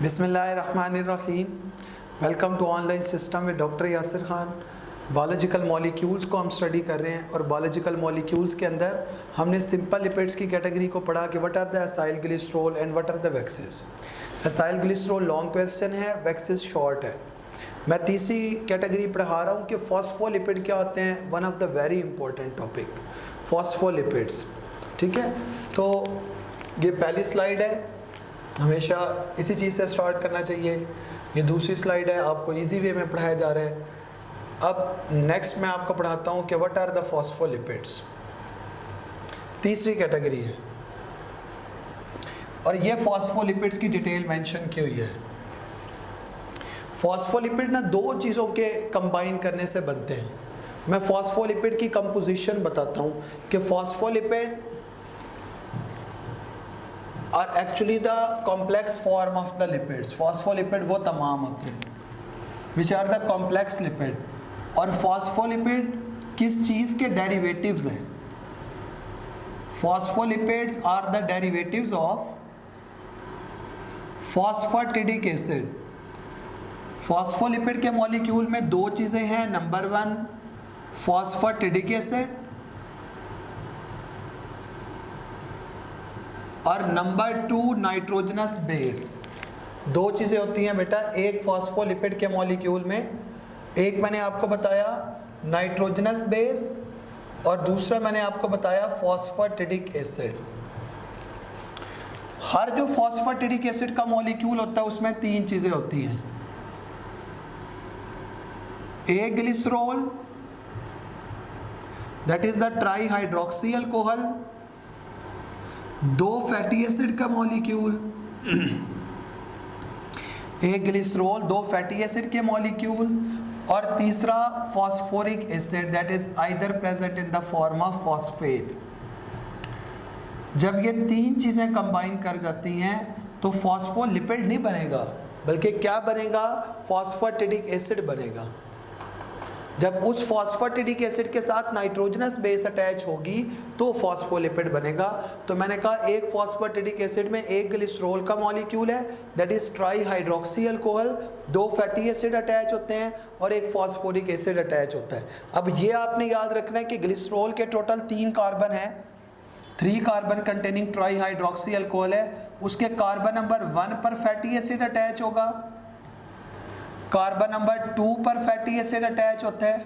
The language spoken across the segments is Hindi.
बिस्मिल्लाहिर्रहमानिर्रहीम। Welcome to online system with doctor Yasir Khan. Biological molecules को हम स्टडी कर रहे हैं और बायोलॉजिकल मॉलिक्यूल्स के अंदर हमने सिंपल लिपिड्स की कैटेगरी को पढ़ा कि what are the acyl glycerol and what are the waxes. Acyl glycerol long question है, वैक्सेस शॉर्ट है। मैं तीसरी कैटेगरी पढ़ा रहा हूँ कि फॉस्फोलिपिड क्या होते हैं। One of the very important topic phospholipids. ठीक है, तो ये पहली स्लाइड है, हमेशा इसी चीज़ से स्टार्ट करना चाहिए। ये दूसरी स्लाइड है, आपको इजी वे में पढ़ाया जा रहा है। अब नेक्स्ट मैं आपको पढ़ाता हूँ कि व्हाट आर द फॉस्फोलिपिड्स। तीसरी कैटेगरी है और ये फॉस्फोलिपिड्स की डिटेल मेंशन की हुई है। फॉस्फोलिपिड ना दो चीज़ों के कंबाइन करने से बनते हैं। मैं फॉस्फोलिपिड की कंपोजिशन बताता हूँ कि phospholipid are actually the complex form of the lipids. Phospholipid वो तमाम होते हैं which are the complex lipid. और फॉस्फोलिपिड किस चीज़ के डेरिवेटिव्स हैं? Phospholipids are the derivatives of phosphatidic acid. Phospholipid के मॉलिक्यूल में दो चीज़ें हैं। नंबर वन फॉस्फेटिडिक एसिड और नंबर टू नाइट्रोजनस बेस। दो चीज़ें होती हैं बेटा एक फॉस्फोलिपिड के मॉलिक्यूल में, एक मैंने आपको बताया नाइट्रोजनस बेस और दूसरा मैंने आपको बताया फॉस्फेटिडिक एसिड। हर जो फॉस्फेटिडिक एसिड का मॉलिक्यूल होता है उसमें तीन चीज़ें होती हैं। एक glycerol that is the trihydroxy alcohol, दो फैटी एसिड का मॉलिक्यूल, एक ग्लिसरॉल दो फैटी एसिड के मॉलिक्यूल और तीसरा phosphoric acid that is either present in the form of phosphate. जब ये तीन चीज़ें कंबाइन कर जाती हैं तो फॉस्फोलिपिड नहीं बनेगा, बल्कि क्या बनेगा? फॉस्फेटिडिक एसिड बनेगा। जब उस फॉस्फेटिडिक एसिड के साथ नाइट्रोजनस बेस अटैच होगी तो फॉस्फोलिपिड बनेगा। तो मैंने कहा एक फॉस्फेटिडिक एसिड में एक ग्लिसरॉल का मॉलिक्यूल है दैट इज ट्राईहाइड्रोक्सी अल्कोहल, दो फैटी एसिड अटैच होते हैं और एक फॉस्फोरिक एसिड अटैच होता है। अब ये आपने याद रखना है कि ग्लिसरॉल के टोटल 3 कार्बन है, 3 कार्बन कंटेनिंग ट्राईहाइड्रोक्सी अल्कोहल है। उसके कार्बन नंबर 1 पर फैटी एसिड अटैच होगा, कार्बन नंबर 2 पर फैटी एसिड अटैच होता है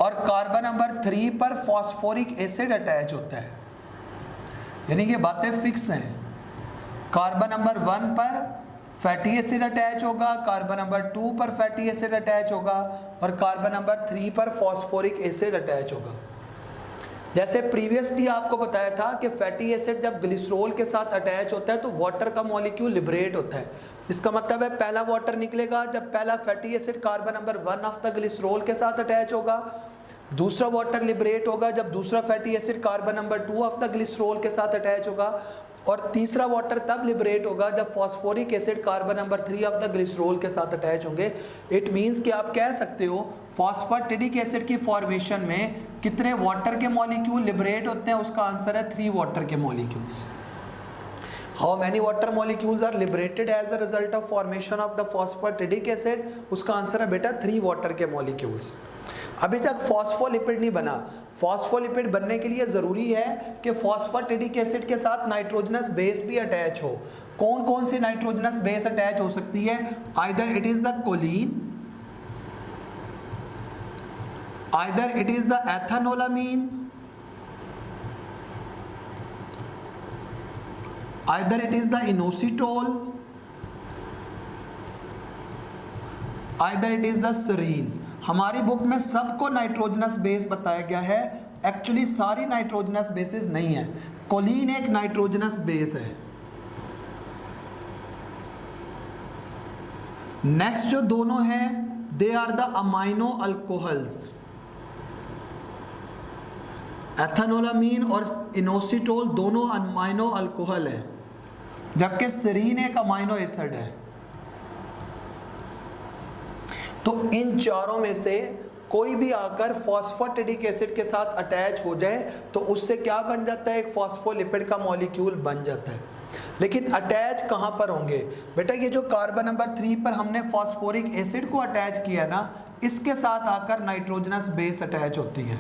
और कार्बन नंबर 3 पर फॉस्फोरिक एसिड अटैच होता है। यानी कि बातें फिक्स हैं। कार्बन नंबर 1 पर फैटी एसिड अटैच होगा, कार्बन नंबर 2 पर फैटी एसिड अटैच होगा और कार्बन नंबर 3 पर फॉस्फोरिक एसिड अटैच होगा। जैसे प्रीवियसली आपको बताया था कि फैटी एसिड जब ग्लिसरॉल के साथ अटैच होता है तो वाटर का मॉलिक्यूल लिबरेट होता है। इसका मतलब है पहला वाटर निकलेगा जब पहला fatty acid carbon number 1 of the glycerol के साथ अटैच होगा, दूसरा वाटर लिबरेट होगा जब दूसरा fatty acid carbon number 2 of the glycerol के साथ अटैच होगा और तीसरा वाटर तब लिबरेट होगा जब phosphoric acid carbon number 3 of the glycerol के साथ अटैच होंगे। इट मींस कि आप कह सकते हो फॉस्फेटिडिक एसिड की फॉर्मेशन में कितने वाटर के मॉलिक्यूल लिबरेट होते हैं? उसका आंसर है 3 वाटर के molecules. How many water molecules are liberated as a result of formation of the phosphatidic acid? उसका आंसर है बेटा 3 वाटर के मॉलिक्यूल्स। अभी तक फॉस्फोलिपिड नहीं बना। फॉस्फोलिपिड बनने के लिए ज़रूरी है कि फॉस्फेटिडिक एसिड के साथ नाइट्रोजनस बेस भी अटैच हो। कौन कौन सी नाइट्रोजनस बेस अटैच हो सकती है? Either it is the choline, either it is the ethanolamine, either it is the inositol, either it is the serine. हमारी बुक में सबको नाइट्रोजनस बेस बताया गया है, एक्चुअली सारी नाइट्रोजनस बेसेस नहीं है। कोलिन एक नाइट्रोजनस बेस है। नेक्स्ट जो दोनों हैं they are the amino alcohols. Ethanolamine और इनोसिटोल दोनों अमाइनो अल्कोहल है, जबकि सेरीन एक अमाइनो एसिड है। तो इन चारों में से कोई भी आकर फॉस्फेटिडिक एसिड के साथ अटैच हो जाए तो उससे क्या बन जाता है? एक फॉस्फोलिपिड का मॉलिक्यूल बन जाता है। लेकिन अटैच कहाँ पर होंगे बेटा, ये जो कार्बन नंबर 3 पर हमने फॉस्फोरिक एसिड को अटैच किया ना, इसके साथ आकर नाइट्रोजनस बेस अटैच होती है,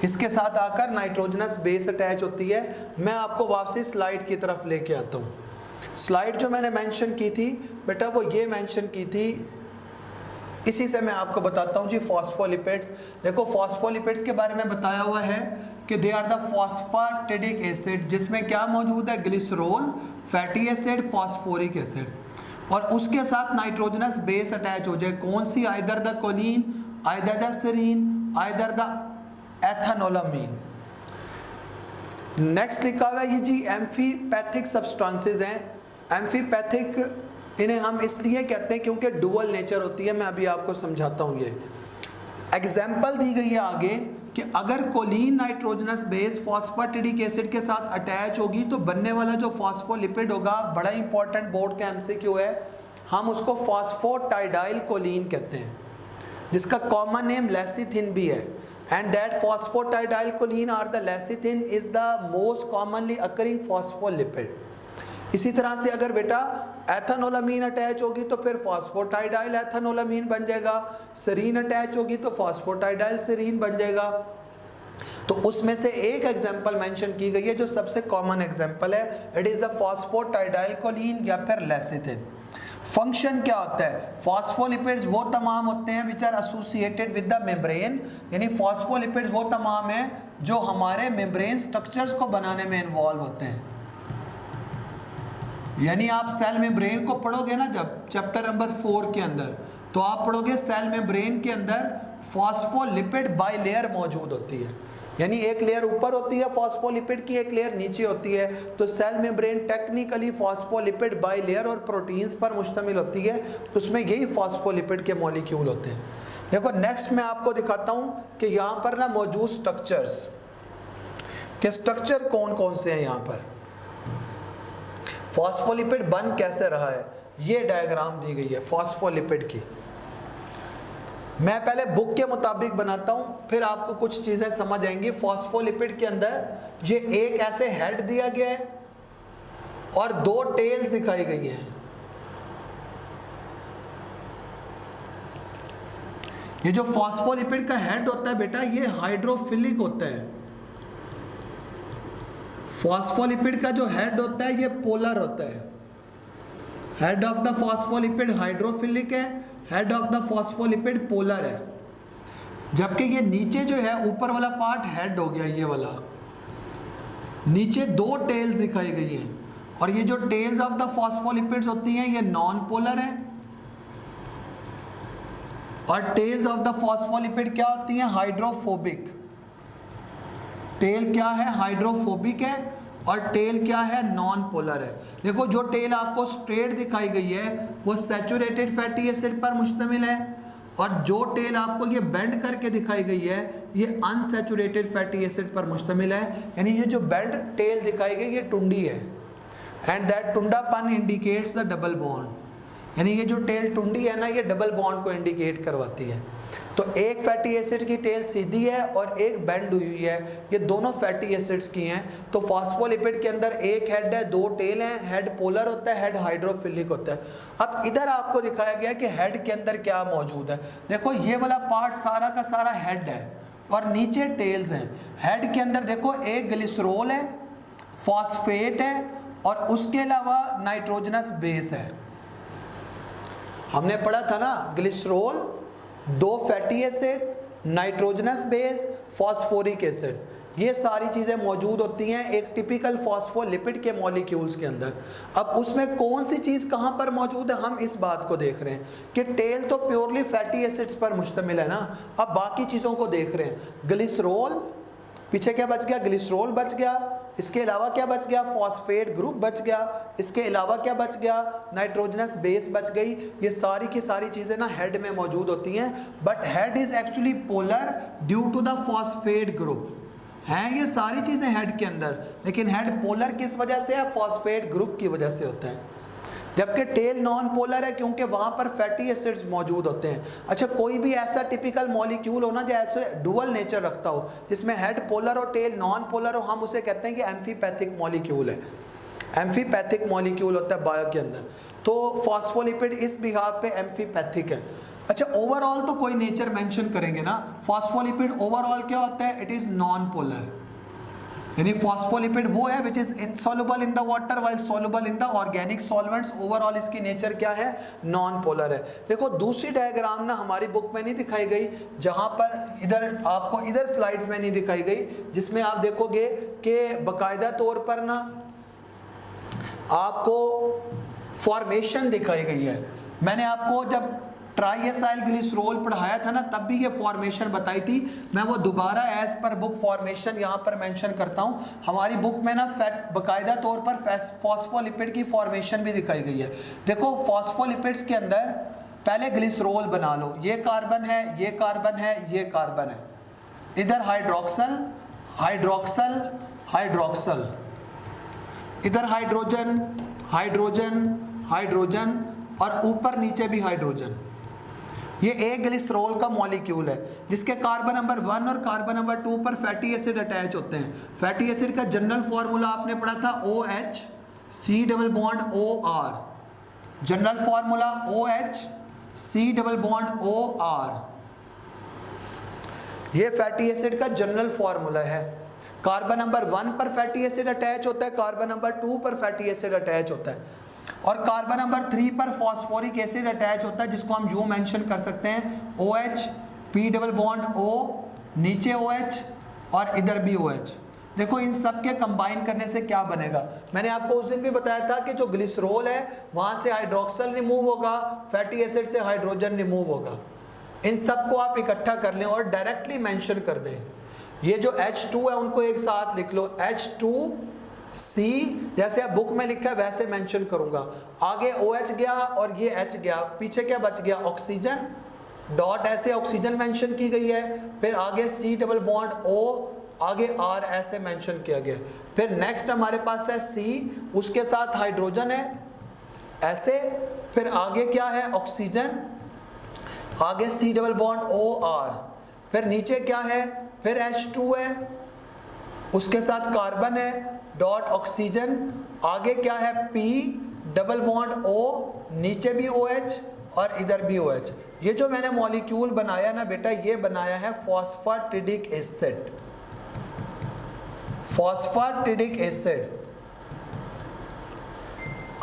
इसके साथ आकर नाइट्रोजनस बेस अटैच होती है। मैं आपको वापसी स्लाइड की तरफ लेके आता हूँ। स्लाइड जो मैंने मेंशन की थी बेटा, वो ये मेंशन की थी, इसी से मैं आपको बताता हूँ जी। फॉस्फोलिपिड्स, देखो फॉस्फोलिपिड्स के बारे में बताया हुआ है कि they are the phosphatidic acid, जिसमें क्या मौजूद है, glycerol, fatty acid, phosphoric acid, और उसके साथ नाइट्रोजनस बेस अटैच हो जाए। कौन सी? Either the choline, either the serine, either the ethanolamine. Next लिखा हुआ है ये जी एम्फीपैथिक सब्सटेंसेस हैं। एम्फीपैथिक इन्हें हम इसलिए कहते हैं क्योंकि डुअल नेचर होती है। मैं अभी आपको समझाता हूँ। ये एग्जाम्पल दी गई है आगे कि अगर choline nitrogenous base phosphatidic acid के साथ अटैच होगी तो बनने वाला जो फॉस्फोलिपिड होगा, बड़ा इंपॉर्टेंट बोर्ड का एमसीक्यू है, हम उसको फॉस्फोटाइडाइल कोलिन कहते हैं, जिसका कॉमन नेम लेसिथिन भी है। एंड दैट फॉस्फोटाइडाइल कोलिन और the lecithin is the most commonly occurring phospholipid. इसी तरह से अगर बेटा एथेनोलामीन अटैच होगी तो फिर फॉस्फोटाइडाइल एथेनोलामीन बन जाएगा, सेरीन अटैच होगी तो फॉस्फोटाइडाइल सेरीन बन जाएगा। तो उसमें से एक एग्जांपल मेंशन की गई है जो सबसे कॉमन एग्जांपल है, इट इज द फॉस्फोटाइडाइल कोलिन या फिर लेसिथिन। फंक्शन क्या होता है? फॉस्फोलिपिड्स वो तमाम होते हैं which are associated with the membrane, यानी फॉस्फोलिपिड्स वो तमाम हैं जो हमारे मेम्ब्रेन स्ट्रक्चर्स को बनाने में इन्वॉल्व होते हैं। यानी आप सेल मेम्ब्रेन को पढ़ोगे ना जब चैप्टर नंबर 4 के अंदर, तो आप पढ़ोगे सेल मेम्ब्रेन के अंदर फॉस्फोलिपिड बाइलेयर मौजूद होती है, यानी एक लेयर ऊपर होती है फॉस्फोलिपिड की, एक लेयर नीचे होती है। तो cell membrane technically phospholipid bilayer और प्रोटीन्स पर मुश्तमिल होती है, तो उसमें यही फॉस्फोलिपिड के मॉलिक्यूल होते हैं। देखो नेक्स्ट मैं आपको दिखाता हूँ कि यहाँ पर ना मौजूद स्ट्रक्चर्स के स्ट्रक्चर कौन कौन से हैं। यहाँ पर फॉस्फोलिपिड बन कैसे रहा है, ये डायग्राम दी गई है फॉस्फोलिपिड की। मैं पहले बुक के मुताबिक बनाता हूँ, फिर आपको कुछ चीज़ें समझ आएंगी। फॉस्फोलिपिड के अंदर ये एक ऐसे हेड दिया गया है और 2 टेल्स दिखाई गई हैं। ये जो फॉस्फोलिपिड का हेड होता है बेटा, ये हाइड्रोफिलिक होता है। फॉस्फोलिपिड का जो हेड होता है ये पोलर होता है। Head of the phospholipid hydrophilic है, head of the phospholipid polar है। जबकि ये नीचे जो है ऊपर वाला पार्ट हेड हो गया, ये वाला नीचे 2 टेल्स दिखाई गई हैं, और ये जो टेल्स ऑफ द फॉस्फोलिपिड्स होती हैं ये नॉन पोलर है, और टेल्स ऑफ द फॉस्फोलिपिड क्या होती हैं? हाइड्रोफोबिक। टेल क्या है? हाइड्रोफोबिक है, और टेल क्या है? नॉन पोलर है। देखो जो टेल आपको स्ट्रेट दिखाई गई है वो सैचुरेटेड फैटी एसिड पर मुश्तमिल है, और जो टेल आपको ये बेंड करके दिखाई गई है ये अनसैचुरेटेड फैटी एसिड पर मुश्तमिल है। यानी ये जो बेंड टेल दिखाई गई ये टुंडी है, एंड दैट टुंडापन इंडिकेट्स द डबल बॉन्ड। यानी ये जो टेल टुंडी है ना, ये डबल बॉन्ड को इंडिकेट करवाती है। तो एक फैटी एसिड की टेल सीधी है और एक बेंड हुई है, ये दोनों फैटी एसिड्स की हैं। तो फॉस्फोलिपिड के अंदर एक हेड है, 2 टेल हैं, हेड पोलर होता है, हेड हाइड्रोफिलिक होता है। अब इधर आपको दिखाया गया कि हेड के अंदर क्या मौजूद है। देखो ये वाला पार्ट सारा का सारा हेड है और नीचे टेल्स हैं। हेड के अंदर देखो एक ग्लिसरॉल है, फॉस्फेट है, और उसके अलावा नाइट्रोजनस बेस है। हमने पढ़ा था ना, glycerol, 2 fatty acid, nitrogenous base, phosphoric acid, ये सारी चीज़ें मौजूद होती हैं एक टिपिकल फॉस्फोलिपिड के मॉलिक्यूल्स के अंदर। अब उसमें कौन सी चीज़ कहाँ पर मौजूद है, हम इस बात को देख रहे हैं कि टेल तो प्योरली फैटी एसिड्स पर मुश्तमिल है ना। अब बाकी चीज़ों को देख रहे हैं। ग्लिसरॉल, पीछे क्या बच गया? ग्लिसरॉल बच गया, इसके अलावा क्या बच गया? फॉस्फेट ग्रुप बच गया, इसके अलावा क्या बच गया? नाइट्रोजनस बेस बच गई। ये सारी की सारी चीज़ें ना हेड में मौजूद होती हैं, but head is actually polar due to the phosphate group. हैं ये सारी चीज़ें हेड के अंदर, लेकिन हेड पोलर किस वजह से है? फॉस्फेट ग्रुप की वजह से होता है। जबकि टेल नॉन पोलर है क्योंकि वहाँ पर फैटी एसिड्स मौजूद होते हैं। अच्छा, कोई भी ऐसा टिपिकल मॉलिक्यूल हो ना जो ऐसे डुअल नेचर रखता हो, जिसमें हेड पोलर और टेल नॉन पोलर हो, हम उसे कहते हैं कि एम्फीपैथिक मॉलिक्यूल है। एम्फीपैथिक मॉलिक्यूल होता है बायो के अंदर। तो फॉस्फोलिपिड इस बिहाफ पे एम्फीपैथिक है। अच्छा, ओवरऑल तो कोई नेचर मेंशन करेंगे ना। फॉस्फोलिपिड ओवरऑल क्या होता है? इट इज नॉन पोलर, यानी फॉस्फोलिपिड वो है which is insoluble in the water while soluble in the organic solvents. Overall इसकी नेचर क्या है? नॉन पोलर है। देखो दूसरी डायग्राम ना हमारी बुक में नहीं दिखाई गई, जहां पर इधर आपको इधर स्लाइड्स में नहीं दिखाई गई, जिसमें आप देखोगे कि बाकायदा तौर पर ना आपको फॉर्मेशन दिखाई गई है। मैंने आपको जब ट्राईएसाइल ग्लिसरॉल पढ़ाया था ना, तब भी ये फॉर्मेशन बताई थी। मैं वो दोबारा एज पर बुक फॉर्मेशन यहाँ पर मेंशन करता हूँ। हमारी बुक में ना बाकायदा तौर पर फॉस्फोलिपिड की फॉर्मेशन भी दिखाई गई है। देखो फॉस्फोलिपिड्स के अंदर पहले ग्लिसरॉल बना लो, ये कार्बन है, ये कार्बन है, ये कार्बन है, इधर हाइड्रोक्सल हाइड्रोक्सल हाइड्रोक्सल, इधर हाइड्रोजन हाइड्रोजन हाइड्रोजन और ऊपर नीचे भी हाइड्रोजन। ये एक ग्लिसरॉल का मॉलिक्यूल है जिसके कार्बन नंबर 1 और कार्बन नंबर 2 पर फैटी एसिड अटैच होते हैं। फैटी एसिड का जनरल फार्मूला आपने पढ़ा था OH C double bond OR, general formula OH C double bond OR, ये फैटी एसिड का जनरल फार्मूला है। कार्बन नंबर 1 पर फैटी एसिड अटैच होता है, कार्बन नंबर 2 पर फैटी एसिड अटैच होता है, और कार्बन नंबर 3 पर फॉस्फोरिक एसिड अटैच होता है, जिसको हम यूं मेंशन कर सकते हैं OH P double bond O, नीचे OH और इधर भी OH। देखो इन सब के कंबाइन करने से क्या बनेगा? मैंने आपको उस दिन भी बताया था कि जो ग्लिसरॉल है वहाँ से हाइड्रोक्सल रिमूव होगा, फैटी एसिड से हाइड्रोजन रिमूव होगा। इन सब को आप इकट्ठा कर लें और डायरेक्टली मेंशन कर दें। ये जो H2 है उनको एक साथ लिख लो, H2C, जैसे आप बुक में लिखा है वैसे मेंशन करूंगा। आगे OH गया और ये H गया, पीछे क्या बच गया? ऑक्सीजन, डॉट ऐसे ऑक्सीजन मेंशन की गई है, फिर आगे C डबल बॉन्ड O, आगे R ऐसे मेंशन किया गया। फिर नेक्स्ट हमारे पास है C, उसके साथ हाइड्रोजन है ऐसे, फिर आगे क्या है? ऑक्सीजन, आगे C डबल बॉन्ड OR, फिर नीचे क्या है? फिर H2 है, उसके साथ कार्बन है, डॉट ऑक्सीजन, आगे क्या है? P डबल बॉन्ड O, नीचे भी OH और इधर भी OH। ये जो मैंने मॉलिक्यूल बनाया ना बेटा, ये बनाया है फॉस्फेटिडिक एसिड, फॉस्फेटिडिक एसिड।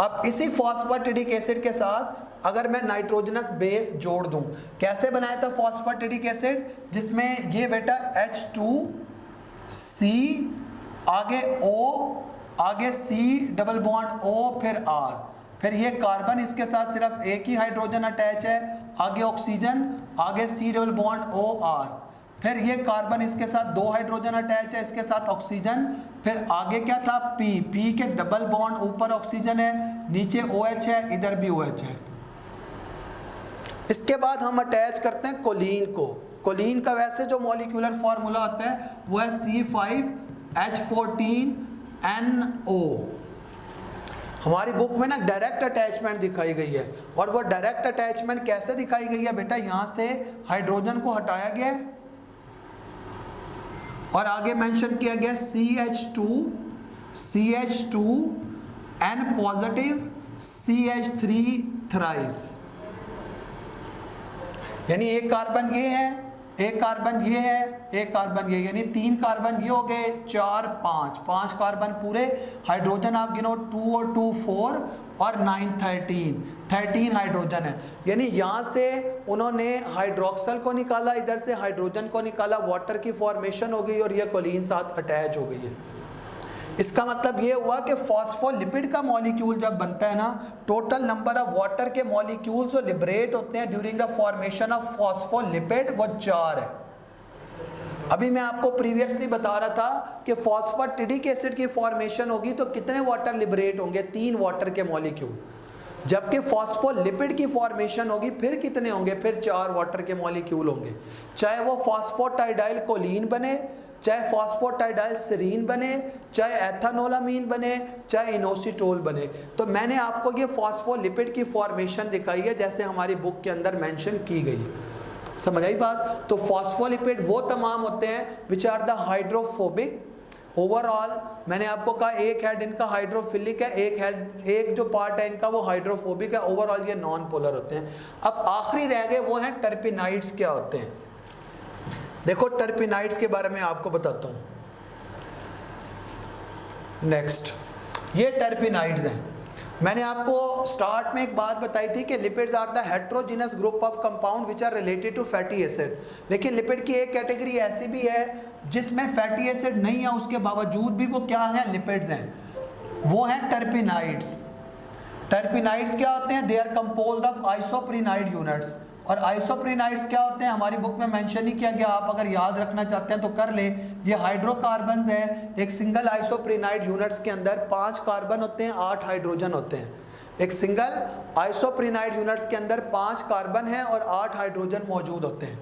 अब इसी फॉस्फेटिडिक एसिड के साथ अगर मैं नाइट्रोजनस बेस जोड़ दूं, कैसे बनाया था फॉस्फेटिडिक एसिड? जिसमें ये बेटा H2C, आगे O, आगे C डबल बॉन्ड O, फिर R, फिर ये कार्बन, इसके साथ सिर्फ एक ही हाइड्रोजन अटैच है, आगे ऑक्सीजन, आगे C डबल बॉन्ड OR, फिर ये कार्बन, इसके साथ 2 हाइड्रोजन अटैच है, इसके साथ ऑक्सीजन, फिर आगे क्या था? P के डबल बॉन्ड ऊपर ऑक्सीजन है, नीचे OH है, इधर भी OH है। इसके बाद हम अटैच करते हैं कोलीन को। कोलीन का वैसे जो मॉलिक्यूलर फार्मूला होता है वो है C5H14NO। हमारी बुक में ना डायरेक्ट अटैचमेंट दिखाई गई है, और वो डायरेक्ट अटैचमेंट कैसे दिखाई गई है बेटा? यहाँ से हाइड्रोजन को हटाया गया है और आगे मेंशन किया गया CH2 N positive CH3 thrice, यानी एक कार्बन ये है, एक कार्बन ये है, एक कार्बन ये, यानी 3 कार्बन ये हो गए, 4 5 कार्बन पूरे। हाइड्रोजन आप गिनो 2 और 2 4 और 9 13 हाइड्रोजन है। यानी यहाँ से उन्होंने हाइड्रोक्सल को निकाला, इधर से हाइड्रोजन को निकाला, वाटर की फॉर्मेशन हो गई और ये कोलीन साथ अटैच हो गई है। इसका मतलब ये हुआ कि फॉस्फोलिपिड का मॉलिक्यूल जब बनता है ना, टोटल नंबर ऑफ वाटर के मॉलिक्यूल्स जो लिबरेट होते हैं during the formation of phospholipid वो 4 है। अभी मैं आपको प्रीवियसली बता रहा था कि फॉस्फेटिडिक एसिड की फॉर्मेशन होगी तो कितने वाटर लिबरेट होंगे? 3 वाटर के मॉलिक्यूल। जबकि फॉस्फोलिपिड की फॉर्मेशन होगी फिर कितने होंगे? फिर 4 वाटर के मॉलिक्यूल होंगे। चाहे वो फॉस्फोटाइडाइल कोलीन बने, चाहे फॉस्फोटाइडाइल सेरीन बने, चाहे एथानोलामीन बने, चाहे इनोसिटोल बने। तो मैंने आपको ये फॉस्फोलिपिड की फॉर्मेशन दिखाई है जैसे हमारी बुक के अंदर मेंशन की गई है। समझ आई बात? तो फॉस्फोलिपिड वो तमाम होते हैं which are the hydrophobic, overall मैंने आपको कहा एक हेड इनका हाइड्रोफिलिक है, एक जो पार्ट है इनका वो हाइड्रोफोबिक है। ओवरऑल ये नॉन पोलर होते हैं। अब आखिरी रह गए वो हैं टर्पिनाइड्स। क्या होते हैं? देखो टर्पिनाइड्स के बारे में आपको बताता हूं। नेक्स्ट, ये टर्पिनाइड्स हैं। मैंने आपको स्टार्ट में एक बात बताई थी कि lipids are the heterogeneous group of compound which are related to fatty acid. लेकिन लिपिड की एक कैटेगरी ऐसी भी है जिसमें फैटी एसिड नहीं है, उसके बावजूद भी वो क्या है? लिपिड्स हैं। वो हैं टर्पिनाइड्स। टर्पिनाइड्स क्या होते हैं? They are composed of isoprenoid units. और आइसोप्रीनाइड्स क्या होते हैं? हमारी बुक में मेंशन ही किया गया, आप अगर याद रखना चाहते हैं तो कर ले। ये हाइड्रोकार्बन्स है। एक सिंगल आइसोप्रीनाइड यूनिट्स के अंदर 5 कार्बन होते हैं, 8 हाइड्रोजन होते हैं। एक सिंगल आइसोप्रीनाइड यूनिट्स के अंदर 5 कार्बन है और 8 हाइड्रोजन मौजूद होते हैं।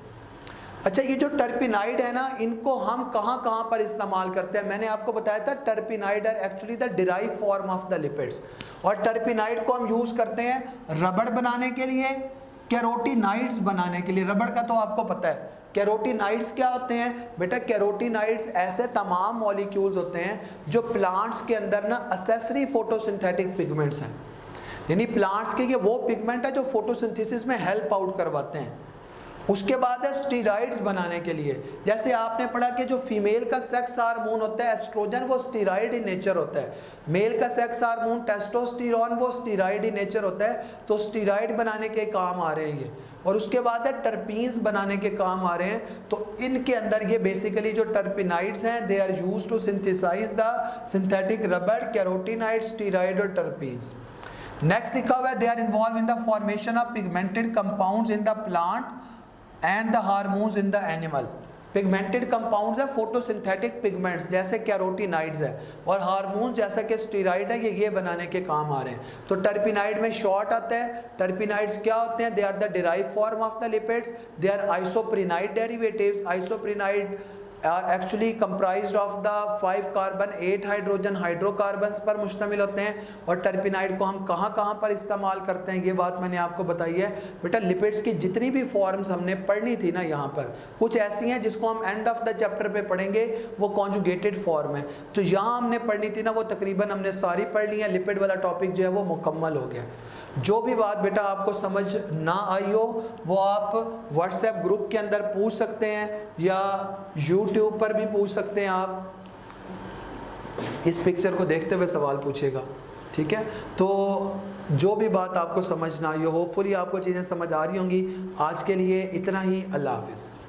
अच्छा, ये जो टर्पिनाइड है ना, इनको हम कहाँ कहाँ पर इस्तेमाल करते हैं? मैंने आपको बताया था terpenoid are actually the derive form of the lipids. और टर्पिनाइड को हम यूज़ करते हैं रबड़ बनाने के लिए, कैरोटीनाइड्स बनाने के लिए। रबड़ का तो आपको पता है। कैरोटीनाइड्स क्या होते हैं बेटा? कैरोटीनाइड्स ऐसे तमाम मॉलिक्यूल्स होते हैं जो प्लांट्स के अंदर ना एसेसरी फोटोसिंथेटिक पिगमेंट्स हैं। यानी प्लांट्स के ये वो पिगमेंट है जो फोटोसिंथेसिस में हेल्प आउट करवाते हैं। उसके बाद है स्टीरॉइड्स बनाने के लिए। जैसे आपने पढ़ा कि जो फीमेल का सेक्स हार्मोन होता है एस्ट्रोजन, वो स्टीरॉइड इन नेचर होता है। मेल का सेक्स हार्मोन टेस्टोस्टेरोन, वो स्टीरॉइड इन नेचर होता है। तो स्टीरॉइड बनाने के काम आ रहे हैं ये। और उसके बाद है टर्पीन्स बनाने के काम आ रहे हैं। तो इनके अंदर ये बेसिकली जो टर्पिनाइड्स हैं, they are used to synthesize the synthetic rubber, carotenoid, steroid और टर्पीन्स। नेक्स्ट लिखा हुआ है they are involve in the formation of pigmented compounds in the plant and the hormones in the animal. Pigmented compounds है फोटोसिंथेटिक पिगमेंट्स जैसे कैरोटीनाइड्स है, और हार्मोन जैसा कि स्टीरॉइड है ये बनाने के काम आ रहे हैं। तो टर्पिनाइड में शॉर्ट आता है। टर्पिनाइड्स क्या होते हैं? They are the derive form of the lipids. They are isoprenoid derivatives. Isoprenoid are actually comprised of the 5 carbon 8 hydrogen hydrocarbons पर मुश्तमिल होते हैं। और टर्पिनाइड को हम कहाँ कहाँ पर इस्तेमाल करते हैं ये बात मैंने आपको बताई है। बेटा लिपिड्स की जितनी भी फॉर्म्स हमने पढ़नी थी ना, यहाँ पर कुछ ऐसी हैं जिसको हम एंड ऑफ द चैप्टर पे पढ़ेंगे, वो कॉन्जुगेटेड फॉर्म है। तो यहाँ हमने पढ़नी थी ना, वो तकरीबन हमने सारी पढ़ ली है। लिपिड वाला टॉपिक जो है वो मुकम्मल हो गया। जो भी बात बेटा आपको समझ ना आई हो वो आप व्हाट्सएप ग्रुप के अंदर पूछ सकते हैं या यूट्यूब पर भी पूछ सकते हैं। आप इस पिक्चर को देखते हुए सवाल पूछेगा, ठीक है? तो जो भी बात आपको समझ ना आई हो, होपफुली आपको चीज़ें समझ आ रही होंगी। आज के लिए इतना ही। अल्लाह हाफिज़।